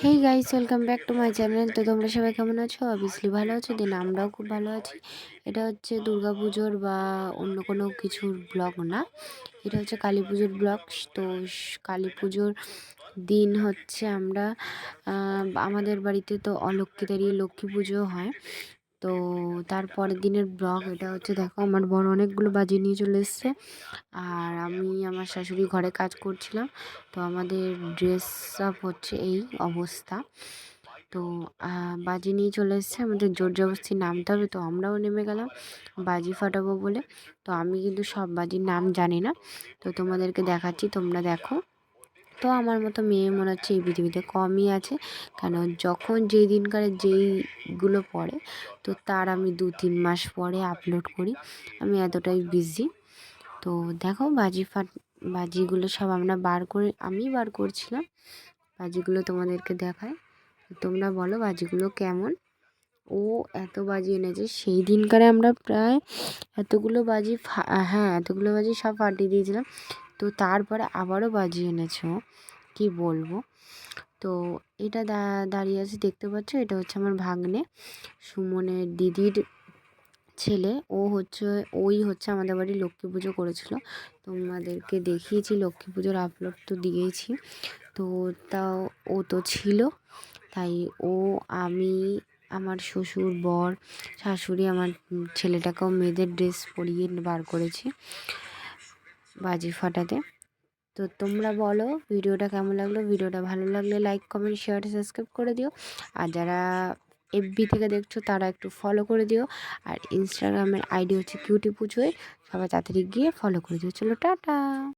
Hey guys, welcome back to my channel. তো তোমরা সবাই কেমন আছো? অবভিয়াসলি ভালো আছো। দিন আমরাও খুব ভালো আছি। এটা হচ্ছে দুর্গাপুজোর বা অন্য কোনো কিছুর ব্লগ না, এটা হচ্ছে কালী পুজোর ব্লগ। তো কালী পুজোর দিন হচ্ছে আমরা আমাদের বাড়িতে তো অলক্ষ্মী দাঁড়িয়ে লক্ষ্মী পুজো হয়। তো তারপরের দিনের ব্লগ এটা হচ্ছে। দেখো, আমার বড় অনেকগুলো বাজি নিয়ে চলে এসছে, আর আমি আমার শাশুড়ি ঘরে কাজ করছিলাম। তো আমাদের ড্রেস আপ হচ্ছে এই অবস্থা। তো বাজি নিয়ে চলে এসছে, আমাদের জোর জবরদস্তি নামতে হবে। তো আমরাও নেমে গেলাম বাজি ফাটাবো বলে। তো আমি কিন্তু সব বাজির নাম জানি না, তো তোমাদেরকে দেখাচ্ছি, তোমরা দেখো। তো আমার মতো মেয়ে মনে হচ্ছে এই পৃথিবীতে কমই আছে, কেন যখন যেই দিনকার যেইগুলো পড়ে, তো তার আমি 2-3 মাস পরে আপলোড করি। আমি এতটাই বিজি। তো দেখো, বাজিগুলো সব আমি বার করছিলাম। বাজিগুলো তোমাদেরকে দেখায়, তোমরা বলো বাজিগুলো কেমন। ও এত বাজি এনেছে সেই দিনকারে, আমরা প্রায় এতগুলো বাজি সব ফাটিয়ে দিয়েছিলাম। তো তারপরে আবারও বাজি এনেছে ও, কী বলবো। তো এটা দাঁড়িয়ে আছে, দেখতে পাচ্ছ, এটা হচ্ছে আমার ভাগ্নে, সুমনের দিদির ছেলে। ওই হচ্ছে আমাদের বাড়ি লক্ষ্মী পুজো করেছিল। তোমাদেরকে দেখিয়েছি, লক্ষ্মী পুজোর আপলোড তো দিয়েছি। তো তাও ও তো ছিল, তাই ও, আমি, আমার শ্বশুর, বর, শাশুড়ি, আমার ছেলেটাকেও মেয়েদের ড্রেস পরিয়ে বার করেছি বাজি ফাটাতে। তো তোমরা বলো ভিডিওটা কেমন লাগলো। ভিডিওটা ভালো লাগলে লাইক, কমেন্ট, শেয়ার, সাবস্ক্রাইব করে দিও। আর যারা এফবি থেকে দেখছো তারা একটু ফলো করে দিও। আর ইনস্টাগ্রামের আইডি হচ্ছে কিউটি পুজোয়, সবাই তাড়াতাড়ি গিয়ে ফলো করে দিও। চলো, টাটা।